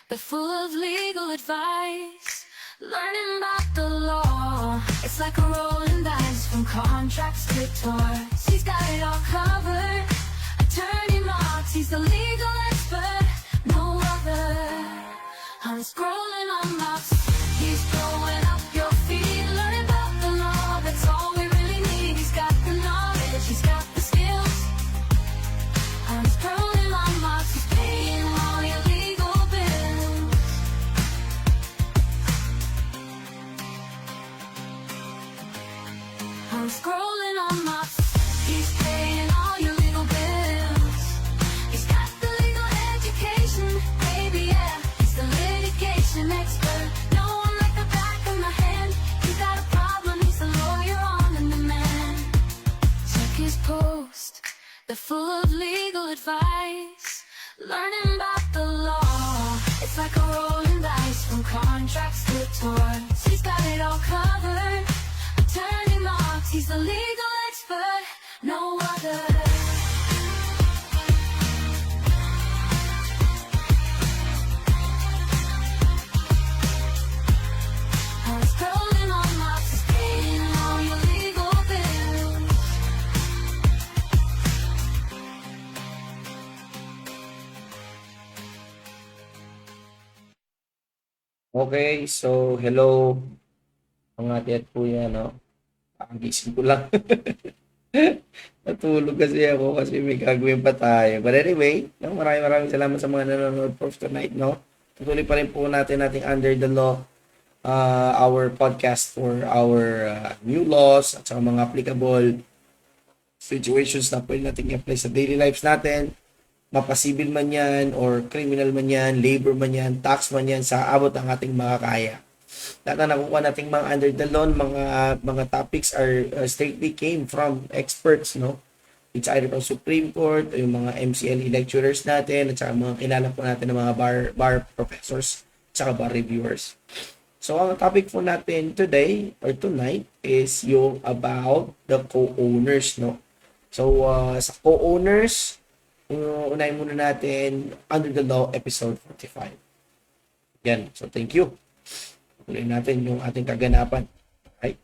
They're full of legal advice, learning about the law. It's like a rolling dice from contracts to torts. He's got it all covered. Attorney Marks, he's the legal expert, no other. I'm scrolling on Marks, he's blowing up your feet. Learn about the law, that's all we really need. He's got the knowledge, he's got the skills. I'm scrolling on Marks, he's paying all your legal bills. I'm scrolling on Marks, he's paying all your legal bills. He's got the legal education, baby, yeah. He's the litigation expert, know him like the back of my hand. You got a problem, he's the lawyer on demand. Check his post, they're full of legal advice, learning about the law. It's like a rolling dice from contracts to torts. He's got it all covered. Attorney Marks, he's the legal expert, no other. I'm scrolling on Marks, he's paying all your legal bills. Okay, so hello mga tiyan po yan, no? Gising ko lang. Natulog kasi ako kasi may gagawin pa tayo. But anyway, no, maraming salamat sa mga nanonood for tonight, no? Tutuloy pa rin po natin ating Under the Law, our podcast for our new laws at sa mga applicable situations na pwede natin i-apply sa daily lives natin. Mapasibil man yan or criminal man yan, labor man yan, tax man yan, sa abot ng ating makakaya. Lahat na nakukuha nating mga under the law, mga topics are strictly came from experts, no? It's either from Supreme Court o yung mga MCLE lecturers natin at saka mga kilala po natin ng mga bar professors at saka bar reviewers. So ang topic po natin today or tonight is yung about the co-owners, no? So sa co-owners, unahin muna natin Under the Law episode 45. Yan. So thank you. Unahin natin yung ating kaganapan. Right?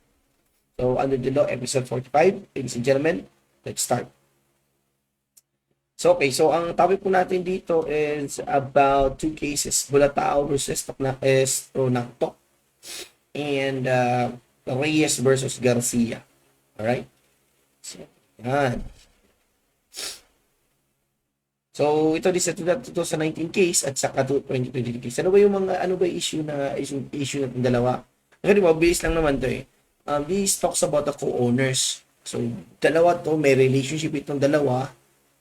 So Under the Law episode 45, ladies and gentlemen, let's start. So okay, so ang topic po natin dito is about two cases, Bulatao versus Tronacto and Reyes versus Garcia. Alright? So, yan. So ito din sa 2019 case at saka 2020 case. Ano ba issue na dalawa? Kasi mabilis lang naman to eh. This talks about the co-owners. So dalawa to, may relationship itong dalawa.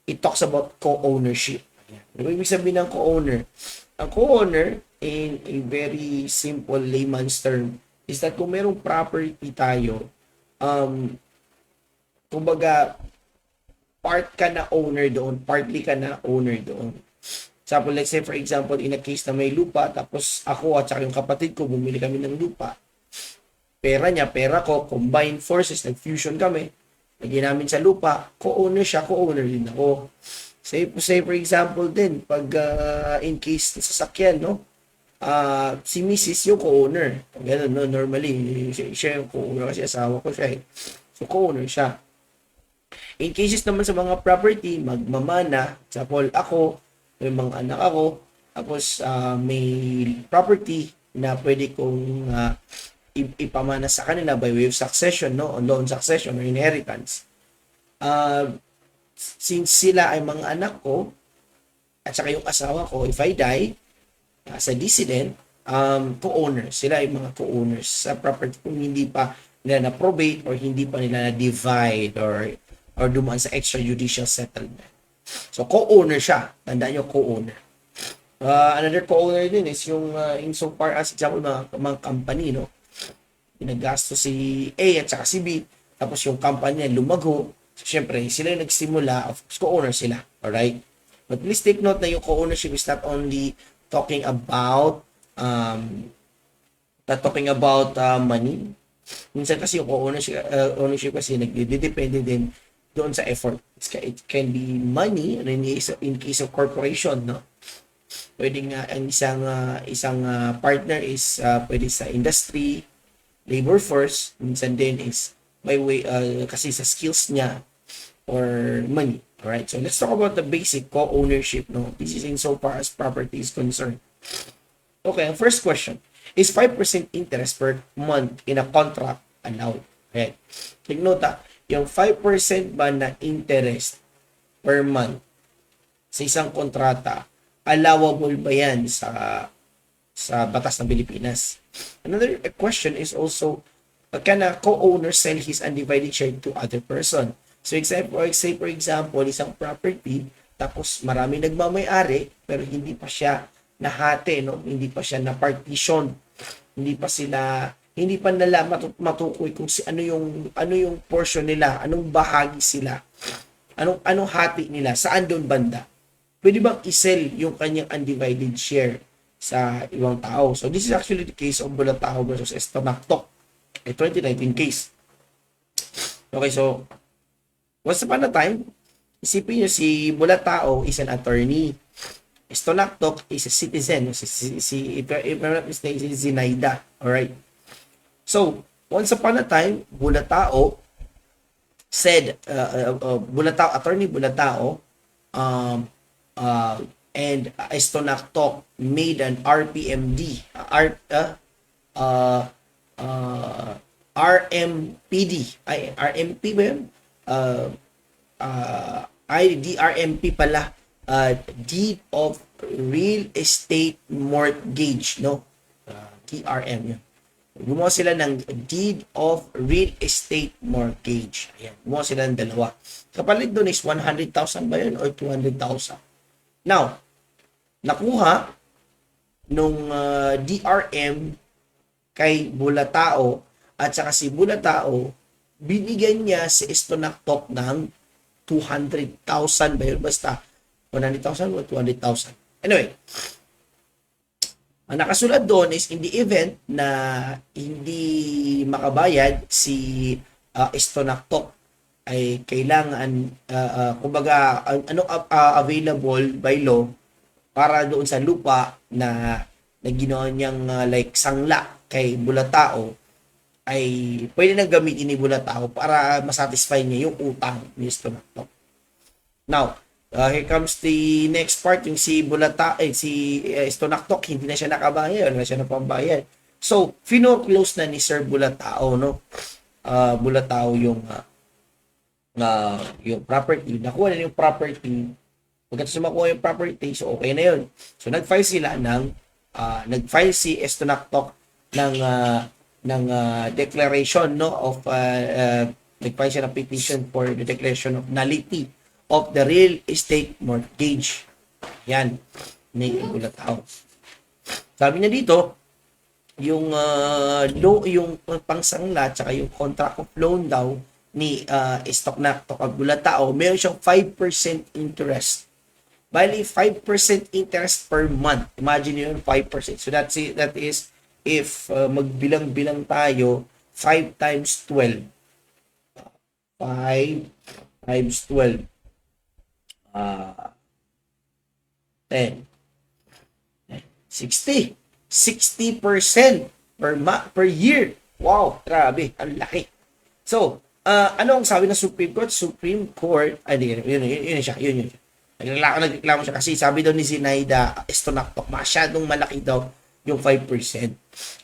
It talks about co-ownership. Ano ba ibig sabihin ng co-owner? Ang co-owner, in a very simple layman's term, is that kung merong property tayo, kumbaga, part ka na owner doon, partly ka na owner doon. So, let's say for example, in a case na may lupa, tapos ako at saka yung kapatid ko, bumili kami ng lupa. Pera niya, pera ko, combined forces, nag-fusion kami. Lagyan namin sa lupa, co-owner siya, co-owner din ako. Say for example din, pag in case na sasakyan, no? Si Mrs. yung co-owner. Ganun, no? Normally, siya yung co-owner kasi asawa ko siya eh. So, co-owner siya. In cases naman sa mga property, magmamana, example ako, may mga anak ako, tapos may property na pwede kong ipamana sa kanila by way of succession, no? On loan succession or inheritance. Since sila ay mga anak ko, at saka yung asawa ko, if I die, as a decedent, co-owners. Sila ay mga co-owners sa property kung hindi pa nila na-probate or hindi pa nila na-divide or dumaan sa extrajudicial settlement. So, co-owner siya. Tandaan nyo, co-owner. Another co-owner din is yung insofar as, example, mga company, no? Pinaggasto si A at saka si B, tapos yung company niya lumago. So, syempre, sila yung nagsimula, of course, co-owner sila. Alright? But please take note na yung co-ownership is not only talking about money. Minsan kasi yung ownership kasi nagdidepende din doon sa effort. It can be money in case of corporation, no? Pwedeng ang isang partner is pwede sa industry, labor force, minsan din is by way kasi sa skills niya or money. Alright, so let's talk about the basic co-ownership. No, this is insofar as property is concerned. Okay, ang first question is 5% interest per month in a contract allowed. Okay, take note yung 5% ba na interest per month sa isang kontrata, allowable ba yan sa batas ng Pilipinas? Another question is also, can a co-owner sell his undivided share to other person? So say for example, isang property, tapos marami nagmamay-ari, pero hindi pa siya nahati, no? Hindi pa siya na partition, hindi pa nila matukoy kung ano yung portion nila, anong bahagi sila, anong hati nila, saan doon banda. Pwede bang i-sell yung kanyang undivided share sa ibang tao? So this is actually the case of Bulatao versus Estonactok, a 2019 case. Okay, so once upon a time, isipin nyo si Bulatao is an attorney. Estonactok is a citizen. If I'm not mistaken, si Zinaida. Alright. So, once upon a time, Bulatao said, Attorney Bulatao, and Estonactok made an RPMD, RMPD, RMP ba yun? DRMP pala, Deed of Real Estate Mortgage, no? DRM yun. Gumawa sila ng Deed of Real Estate Mortgage. Ayan, gumawa sila ng dalawa. Kapalit doon is 100,000 ba yun or 200,000? Now, nakuha nung DRM kay Bulatao at saka si Bulatao, binigyan niya si Estonactok ng 200,000 ba yun? Basta 100,000 o 200,000. Anyway, ang nakasulat doon is in the event na hindi makabayad si Estonactok, ay kailangan kumbaga ano available by law para doon sa lupa na ginawa niyang like sangla kay Bulatao, ay pwede nang gamitin ni Bulatao para masatisfy niya yung utang ni Estonactok. Now, here comes the next part, yung si Estonactok, hindi na siya nakabayad, wala siya napambayad. So, fino-close na ni Sir Bulatao, no? Bulatao yung property. Nakuha na yung property. Pagkatapos makuha yung property, so okay na yun. So, nag-file si Estonactok ng declaration, no, of nag-file siya ng petition for the declaration of nullity of the real estate mortgage. Yan, ni Bulatao. Sabi niya dito, yung pangsangla tsaka yung contract of loan daw ni Estonactok at Bulatao, meron siyang 5% interest. Bali, 5% interest per month. Imagine yun, 5%. So that is if magbilang-bilang tayo, 5 times 12. 5 times 12. 10. 60. 60% per year. Wow, grabe, ang laki. So, ano ang sabi ng Supreme Court? Supreme Court, yun siya. Nagreklamo siya kasi sabi daw ni Zinaida Estonactok, masyadong malaki daw yung 5%.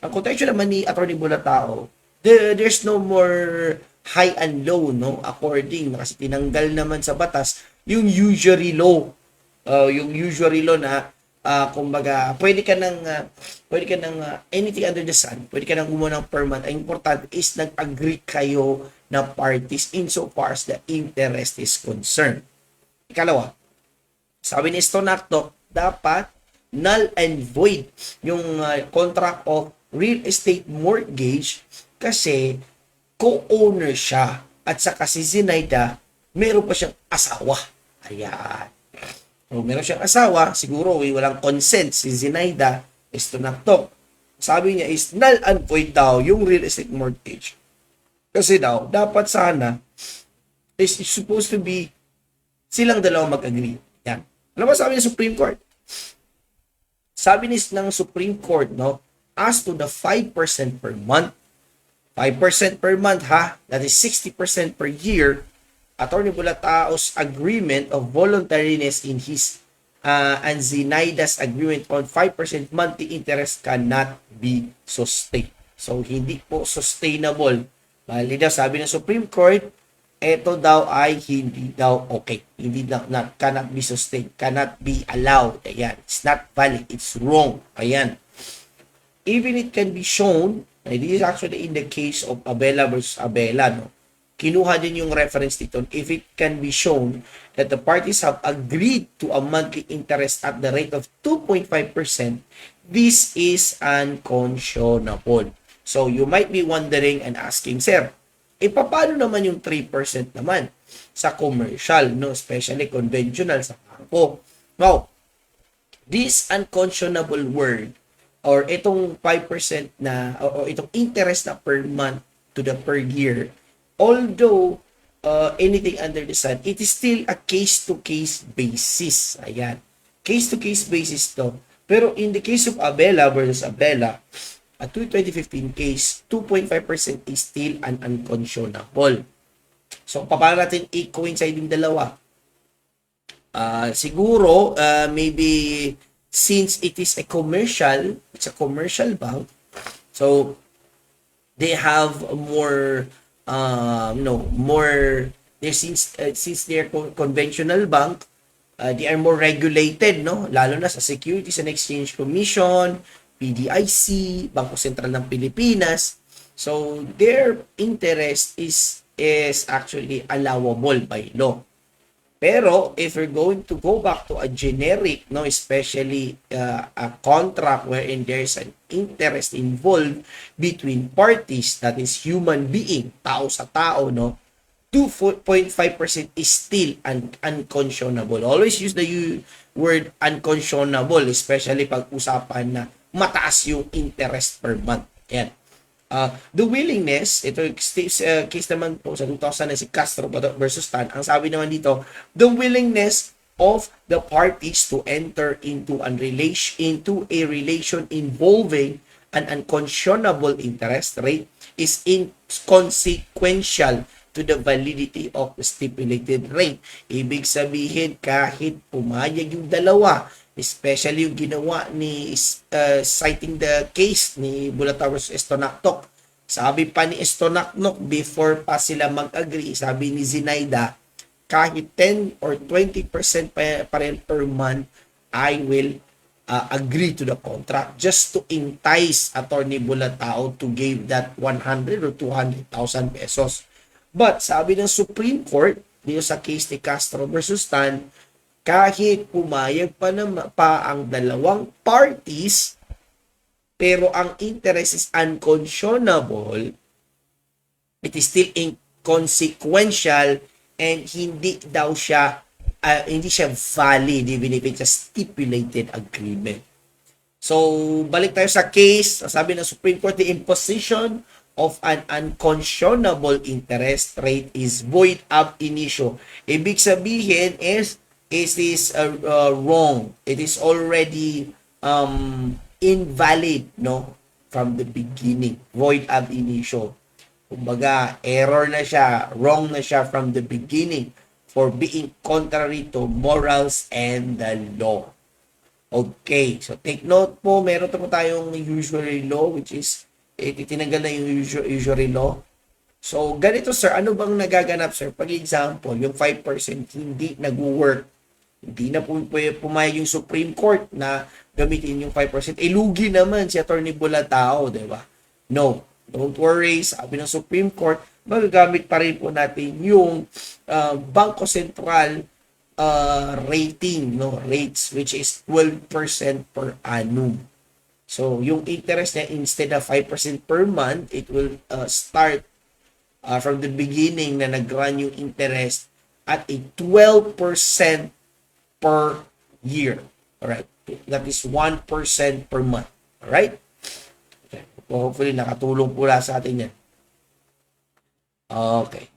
Ang contention naman ni Atty. Bulatao, there's no more high and low, no? According, kasi tinanggal naman sa batas yung usury law. Yung usury law na kumbaga, pwede ka ng anything under the sun, pwede ka nang gumawa ng per month. Ang important is nag-agree kayo na parties insofar as the interest is concerned. Ikalawa, sabi ni Estonactok, dapat null and void yung contract of real estate mortgage kasi co-owner siya at saka si Zinaida meron pa siyang asawa. Ayan. So, meron siyang asawa, siguro walang consent si Zinaida Estonactok. Sabi niya is null and void daw yung real estate mortgage. Kasi daw, dapat sana is supposed to be silang dalawa mag-agree. Yan. Ano ba sabi ng Supreme Court? sabi ng Supreme Court, no, as to the 5% per month, 5% per month ha, that is 60% per year, Attorney Bulatao's agreement of voluntariness in his and Zinaida's agreement on 5% monthly interest cannot be sustained. So, hindi po sustainable. Bali daw, sabi ng Supreme Court, ito daw ay hindi daw okay. Hindi daw, cannot be sustained, cannot be allowed. Ayan, it's not valid, it's wrong. Ayan. Even it can be shown, this is actually in the case of Abela versus Abela, no? Kinuha din yung reference dito. If it can be shown that the parties have agreed to a monthly interest at the rate of 2.5%, this is unconscionable. So, you might be wondering and asking, Sir, paano naman yung 3% naman sa commercial, no? Especially conventional sa bangko. Now, this unconscionable word or itong 5% na o itong interest na per month to the per year, although anything under the sun, it is still a case-to-case basis. Ayan. Case-to-case basis to. Pero in the case of Abela versus Abela, at 2015 case, 2.5% is still an unconscionable. So, paano natin i-coincide yung dalawa? Siguro, maybe since it is it's a commercial bank, so they have more, since they're conventional bank, they are more regulated, no? Lalo na sa Securities and Exchange Commission, PDIC, Bangko Sentral ng Pilipinas. So, their interest is actually allowable by law. Pero if we're going to go back to a generic, no, especially a contract wherein there's an interest involved between parties, that is human being, tao sa tao, no, 2.5% is still unconscionable. Always use the word unconscionable, especially pag usapan na mataas yung interest per month. Yan. The willingness, ito case naman po sa 2000 na si Castro versus Tan, ang sabi naman dito, the willingness of the parties to enter into a relation involving an unconscionable interest rate is inconsequential to the validity of the stipulated rate. Ibig sabihin, kahit pumayag yung dalawa, especially yung ginawa ni citing the case ni Bulataw versus Estonactoc. Sabi pa ni Estonactoc before pa sila mag-agree, sabi ni Zinaida, kahit 10 or 20% pa rin per month, I will agree to the contract just to entice Attorney Bulataw to give that 100 or 200,000 pesos. But sabi ng Supreme Court, dito sa case ni Castro versus Tan, kahit pumayag pa ang dalawang parties, pero ang interest is unconscionable, it is still inconsequential and hindi siya valid even if it's a stipulated agreement. So, balik tayo sa case. Sabi ng Supreme Court, the imposition of an unconscionable interest rate is void ab initio. Ibig sabihin is wrong. It is already invalid, no, from the beginning. Void ab initio. Kumbaga, error na siya, wrong na siya from the beginning for being contrary to morals and the law. Okay, so take note po, meron po tayong usury law which is itinanggal na yung usury law. So, ganito sir, ano bang nagaganap sir? Pag example, yung 5% hindi nag-work, hindi na po pumayag yung Supreme Court na gamitin yung 5%. Lugi naman si Attorney Bulataw, di ba? No, don't worry, sabi ng Supreme Court, magagamit pa rin po natin yung Bangko Sentral rating, no, rates, which is 12% per annum. So, yung interest niya, instead of 5% per month, it will start from the beginning na nag-run yung interest at a 12% per year. Alright? That is 1% per month. Alright? Okay. Hopefully, nakatulong pula sa atin yan. Okay.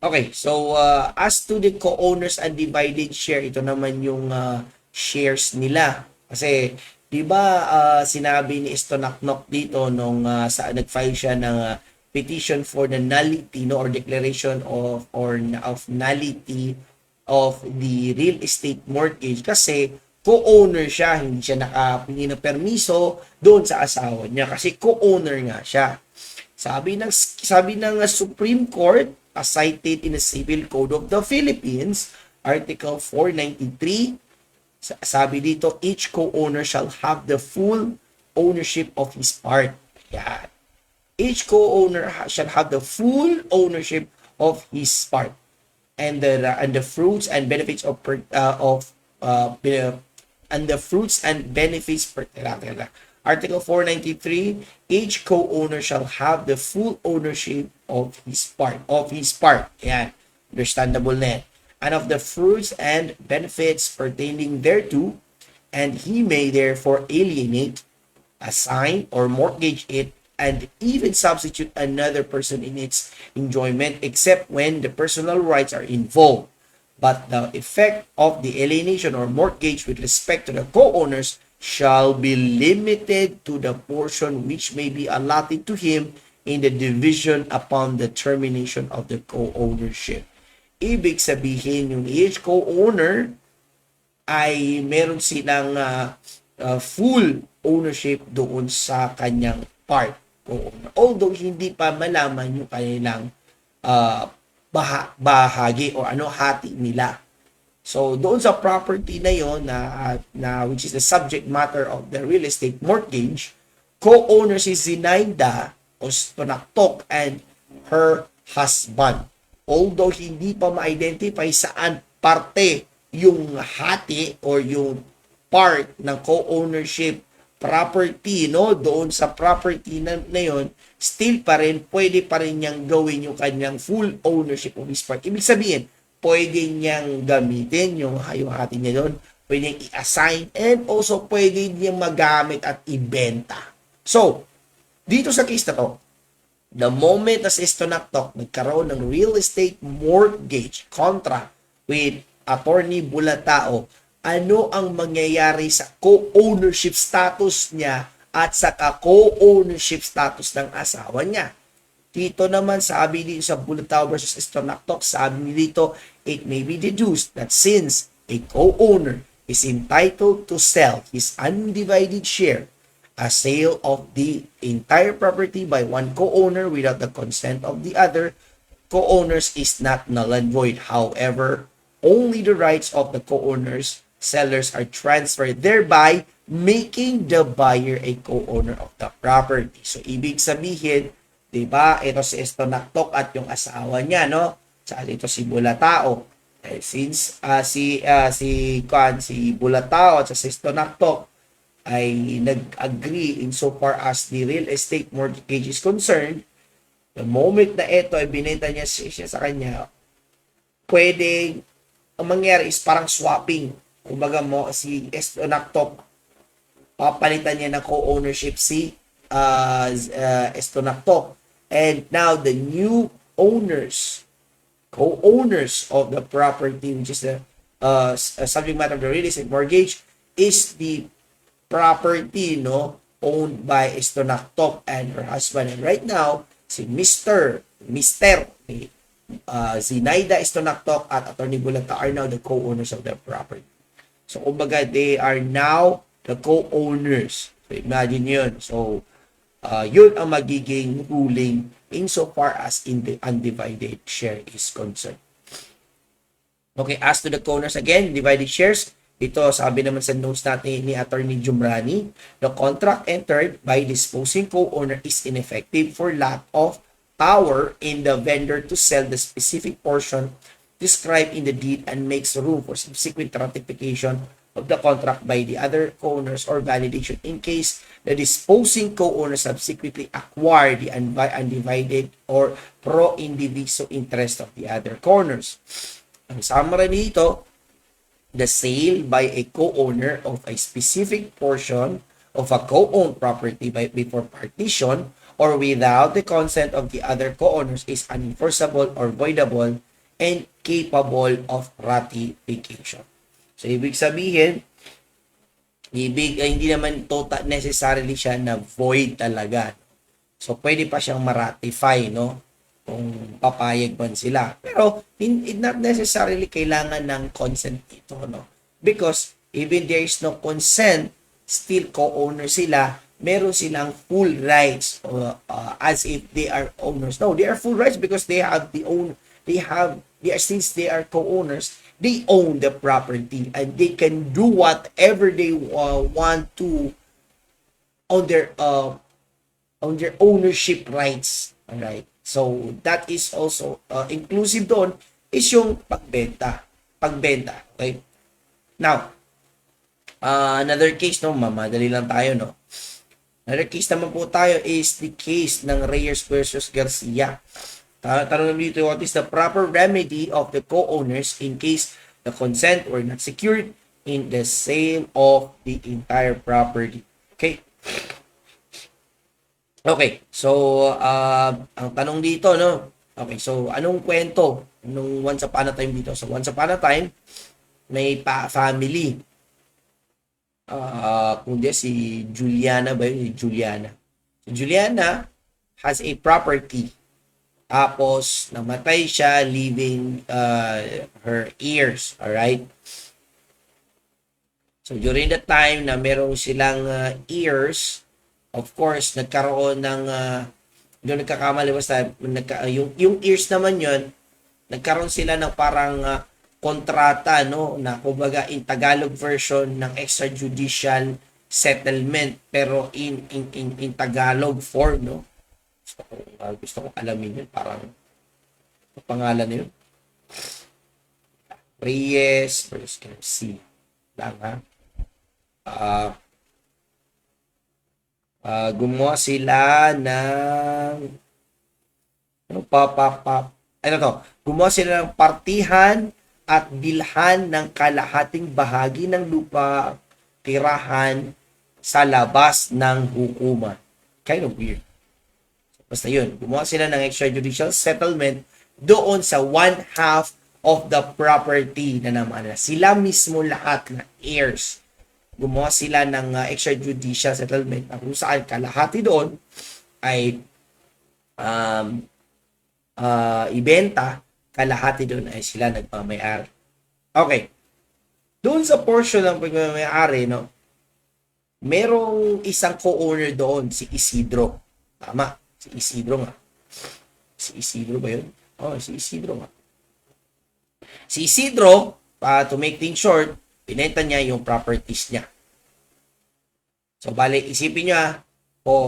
Okay, so as to the co-owners undivided share, ito naman yung shares nila. Kasi, di ba sinabi ni Estonaknok dito nung nag-file siya ng petition for the nullity no, or declaration of nullity of the real estate mortgage kasi co-owner siya, hindi siya nakapingi ng permiso doon sa asawa niya kasi co-owner nga siya. Sabi ng Supreme Court, as cited in the Civil Code of the Philippines, Article 493, sabi dito, each co-owner shall have the full ownership of his part. Yan. Each co-owner shall have the full ownership of his part, and the fruits and benefits and the fruits and benefits per Article 493, each co-owner shall have the full ownership of his part. Yan. Understandable na yan. And of the fruits and benefits pertaining thereto, and he may therefore alienate, assign, or mortgage it, and even substitute another person in its enjoyment, except when the personal rights are involved. But the effect of the alienation or mortgage with respect to the co-owners shall be limited to the portion which may be allotted to him in the division upon the termination of the co-ownership. Ibig sabihin, yung each co-owner ay meron silang full ownership doon sa kanyang part. Although hindi pa malaman yung kanilang bahagi o hati nila. So doon sa property na yon na which is the subject matter of the real estate mortgage, co-owner si Zinaida Estonaktok and her husband. Although hindi pa ma-identify saan parte yung hati or yung part ng co-ownership property, no, doon sa property na yon, still pa rin, pwede pa rin niyang gawin yung kanyang full ownership of his part. Ibig sabihin, pwede niyang gamitin yung hati niya doon, pwede niyang i-assign, and also pwede niyang magamit at ibenta. So, dito sa case na to, the moment na si Estonaktok nagkaroon ng real estate mortgage contract with Attorney Bulatao, ano ang mangyayari sa co-ownership status niya at sa co-ownership status ng asawa niya? Dito naman sabi dito sa Bulatao versus Estonaktok, sabi dito, it may be deduced that since a co-owner is entitled to sell his undivided share, a sale of the entire property by one co-owner without the consent of the other co-owners is not null and void. However, only the rights of the co-owners, sellers, are transferred, thereby making the buyer a co-owner of the property. So, ibig sabihin, di ba, ito si Estonaktok at yung asawa niya, no? Sa ito si Bulatao. Since si Bulatao at si Estonaktok ay nag-agree insofar as the real estate mortgage is concerned, the moment na ito ay binenta niya siya sa kanya, pwede, ang mangyari is parang swapping. Kumbaga mo, si Estonaktok, papalitan niya ng co-ownership si Estonaktok. And now, the new owners, co-owners of the property, which is the subject matter of the real estate mortgage, is the property, no, owned by Estonaktok and her husband. And right now, si Mr. Zinaida Estonaktok at Attorney Bulatao are now the co-owners of the property. So, kumbaga, they are now the co-owners. So, imagine yun. So, yun ang magiging ruling insofar as in the undivided share is concerned. Okay, as to the co-owners again, divided shares, ito, sabi naman sa notes natin ni Attorney Jumrani, the contract entered by disposing co-owner is ineffective for lack of power in the vendor to sell the specific portion described in the deed and makes room for subsequent ratification of the contract by the other co-owners or validation in case the disposing co-owner subsequently acquire the undivided or pro indiviso interest of the other co-owners. Ang summary nito, the sale by a co-owner of a specific portion of a co-owned property before partition or without the consent of the other co-owners is unenforceable or voidable and capable of ratification. So, ibig sabihin, Hindi naman total necessarily siya na void talaga. So, pwede pa siyang ma-ratify, no? Kung papayag man sila. Pero, not necessarily kailangan ng consent dito, no? Because, even there is no consent, still co-owner sila, meron silang full rights as if they are owners. No, they are full rights because since they are co-owners, they own the property and they can do whatever they want to on their ownership rights. Alright? So, that is also inclusive doon is yung pagbenta. Okay? Now, another case, no, mamadali lang tayo, no? Another case naman po tayo is the case ng Reyes versus Garcia. Tanong naman dito, what is the proper remedy of the co-owners in case the consent were not secured in the sale of the entire property? Okay. Okay, so ang tanong dito, no? Okay, so anong kwento nung once upon a time dito? So once upon a time, may family. Kundi si Juliana ba yun? Juliana. Si Juliana has a property. Tapos namatay siya leaving her heirs. Alright? So during the time na meron silang heirs, of course, nagkaroon ng doon nagkakamali basta yung heirs naman yon, nagkaroon sila ng parang kontrata, no, na kumbaga in Tagalog version ng extrajudicial settlement pero in Tagalog form, no. Gusto ko alamin yun, parang pangalan na yun, Reyes versus Garcia lang, ha. Gumawa sila ng gumawa sila ng partihan at bilhan ng kalahating bahagi ng lupa tirahan sa labas ng hukuman. Kind of weird. Basta yun, gumawa sila ng extrajudicial settlement doon sa 1/2 of the property na naman. Sila mismo lahat na heirs. Gumawa sila ng extrajudicial settlement na kung saan kalahati doon ay ibenta, kalahati doon ay sila nagmamayari. Okay. Doon sa portion ng pagmamayari, no, merong isang co-owner doon, si Isidro. Tama, si Isidro nga. Si Isidro ba yun? Oh, si Isidro nga. Si Isidro, to make things short, binenta niya yung properties niya. So, bale, isipin nyo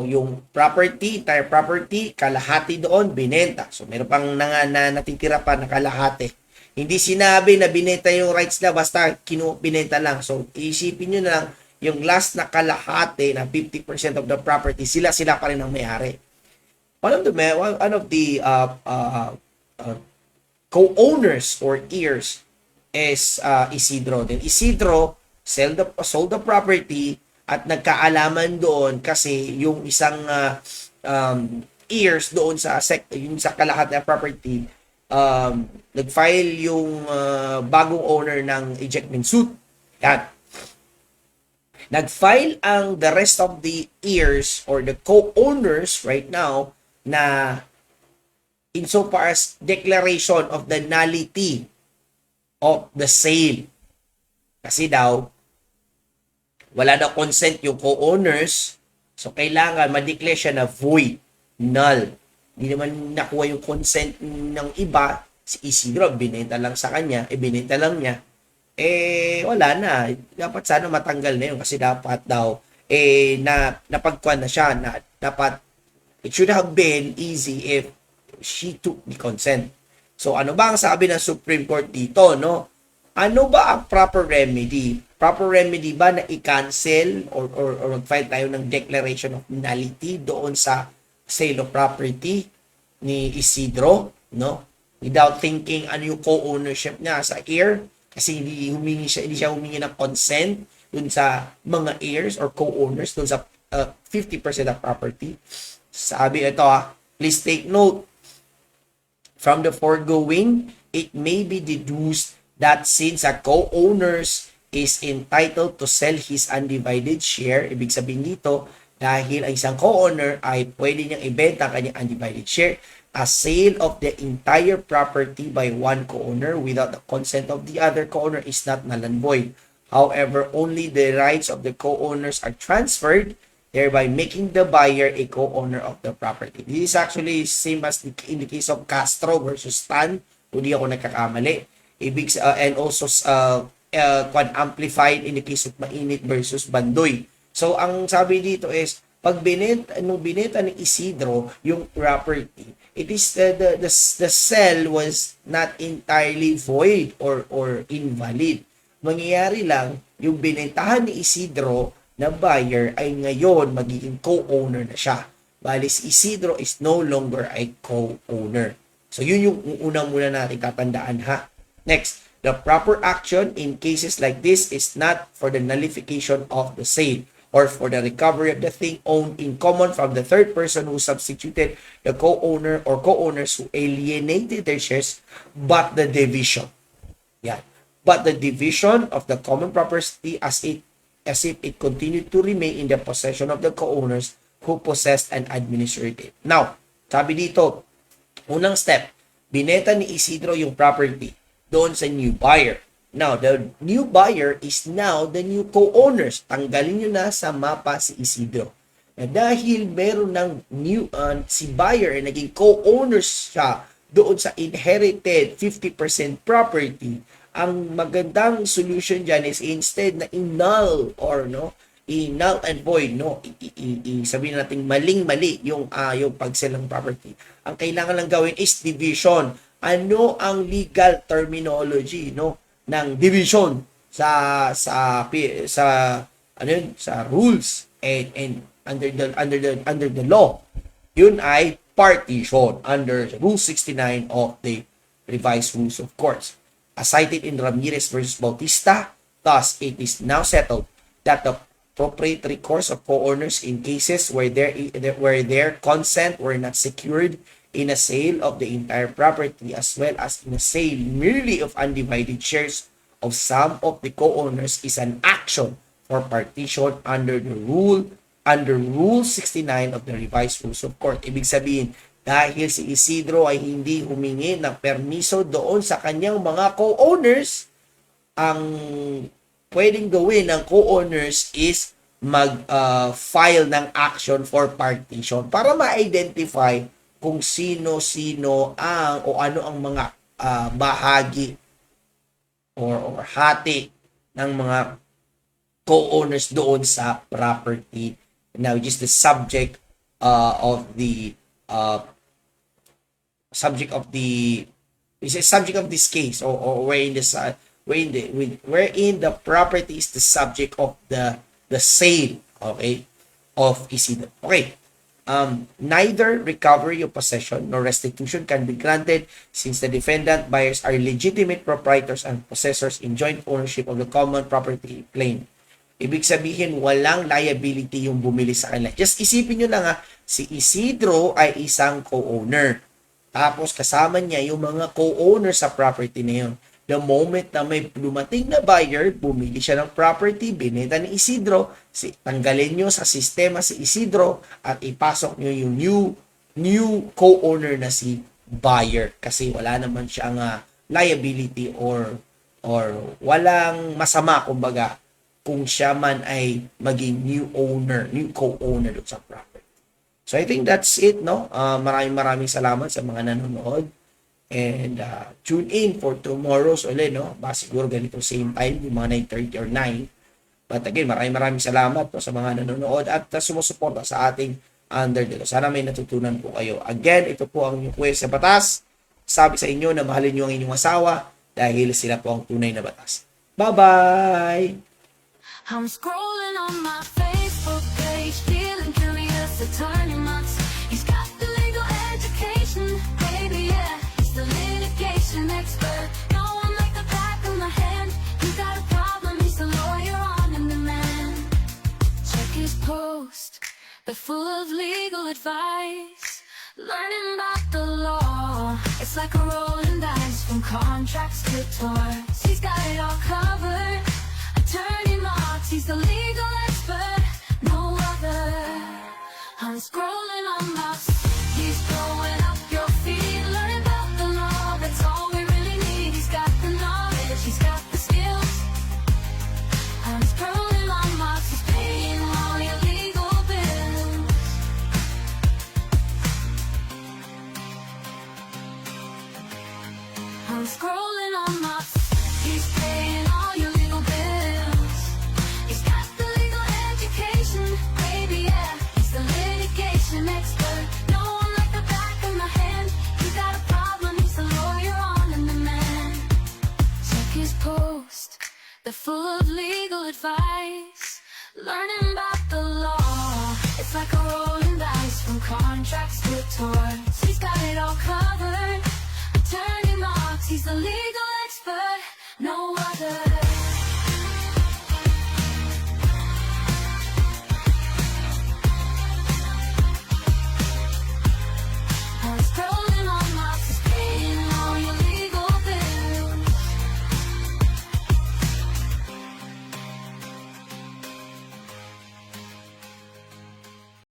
yung property, entire property, kalahati doon, binenta. So, meron pang natitira pa na kalahati. Hindi sinabi na binenta yung rights na, basta binenta lang. So, isipin nyo na lang, yung last na kalahati na 50% of the property, sila pa rin ang may-ari. One of the co-owners or heirs is Isidro. Then Isidro sold the property at nagkaalaman doon kasi yung isang heirs doon yung sa kalahati na property, nag-file yung bagong owner ng ejectment suit. Yan. Nag-file ang the rest of the heirs or the co-owners right now na insofar as declaration of the nullity of the sale. Kasi daw, wala daw consent yung co-owners, so kailangan ma-declare siya na void, null. Hindi naman nakuha yung consent ng iba, si Isidro, binenta lang sa kanya, binenta lang niya, wala na. Dapat sana matanggal na yun kasi dapat daw, napagkuhan na siya, na dapat, it should have been easy if she took the consent. So, ano ba ang sabi ng Supreme Court dito, no? Ano ba ang proper remedy? Proper remedy ba na i-cancel or mag-file tayo ng declaration of nullity doon sa sale of property ni Isidro, no? Without thinking ano yung co-ownership niya sa heir kasi hindi siya humingi ng consent doon sa mga heirs or co-owners doon sa 50% of property. Sabi ito please take note. From the foregoing, it may be deduced that since a co-owners is entitled to sell his undivided share. Ibig sabihin dito, dahil ang isang co-owner ay pwede niyang ibenta ang kanyang undivided share, a sale of the entire property by one co-owner without the consent of the other co-owner is not null and void. However, only the rights of the co-owners are transferred, thereby making the buyer a co-owner of the property. This is actually same as in the case of Castro versus Stan, kung di ako nagkakamali. And also amplified in the case of Mainit versus Bandoy. So, ang sabi dito is, pag binenta ni Isidro yung property, it is the sell was not entirely void or invalid. Mangyayari lang, yung binentahan ni Isidro na buyer ay ngayon magiging co-owner na siya. Bali, si Isidro is no longer a co-owner. So, yun yung unang muna natin tatandaan ha. Next, the proper action in cases like this is not for the nullification of the sale or for the recovery of the thing owned in common from the third person who substituted the co-owner or co-owners who alienated their shares, but the division. Yeah. But the division of the common property as if it continued to remain in the possession of the co-owners who possessed and administered it. Now, sabi dito, unang step, binenta ni Isidro yung property doon sa new buyer. Now, the new buyer is now the new co-owners. Tanggalin nyo na sa mapa si Isidro. Na dahil meron ng new si buyer ay naging co-owners siya doon sa inherited 50% property, ang magandang solution dyan is instead na i-null or i-null and void, sabihin natin maling-mali yung pag-sell ng property. Ang kailangan lang gawin is division. Ano ang legal terminology ng division sa rules and under the law? Yun ay partition under Rule 69 of the revised rules of courts. As cited in Ramirez versus Bautista, thus it is now settled that the proprietary course of co-owners in cases where their consent were not secured in a sale of the entire property as well as in a sale merely of undivided shares of some of the co-owners is an action for partition under Rule 69 of the revised rules of court. Ibig sabihin, dahil si Isidro ay hindi humingi ng permiso doon sa kanyang mga co-owners, ang pwedeng gawin ng co-owners is mag-file ng action for partition para ma-identify kung sino-sino o ano ang mga bahagi or hati ng mga co-owners doon sa property. Now, which is the subject of this case, or wherein the property is the subject of the sale, okay, of Isidro. Okay. Neither recovery of possession nor restitution can be granted since the defendant buyers are legitimate proprietors and possessors in joint ownership of the common property claim. Ibig sabihin, walang liability yung bumili sa kanila. Just isipin nyo lang si Isidro ay isang co-owner. Tapos kasama niya yung mga co-owner sa property na yun. The moment na may dumating na buyer, bumili siya ng property, binenta ni Isidro, tanggalin nyo sa sistema si Isidro at ipasok nyo yung new co-owner na si buyer. Kasi wala naman siyang liability or walang masama, kumbaga, kung siya man ay maging new co-owner doon sa property. So I think that's it, no? Maraming salamat sa mga nanonood. And tune in for tomorrow's ulit, no? Siguro ganito same time, yung mga 9:30 or 9. But again, maraming salamat sa mga nanonood at sumusuporta sa ating Under the Law. Sana may natutunan po kayo. Again, ito po ang Huwes sa Batas. Sabi sa inyo na mahalin nyo ang inyong asawa dahil sila po ang tunay na batas. Bye-bye! I'm scrolling on my Facebook page, feeling curious, the turning months. He's got the legal education, baby, yeah. He's the litigation expert. No one like the back of my hand. You got a problem, he's the lawyer on demand. Check his post, they're full of legal advice. Learning about the law, it's like a rolling dice from contracts to torts. He's got it all covered. Attorney Marks, he's the legal expert, no other. I'm scrolling on Marks, he's going up your feet, learning about the law, that's all we really need. He's got the knowledge, he's got the skills. I'm scrolling on Marks, he's paying all your legal bills. I'm scrolling on Marks, he's paying all your legal bills. He's got the legal education, baby, yeah. He's the litigation expert, know him like the back of my hand. You got a problem, he's the lawyer on demand. Check his post, they're full of legal advice, learning about the law. It's like a rolling dice, from contracts to torts. He's got it all covered. Attorney Marks, he's the legal expert, no other.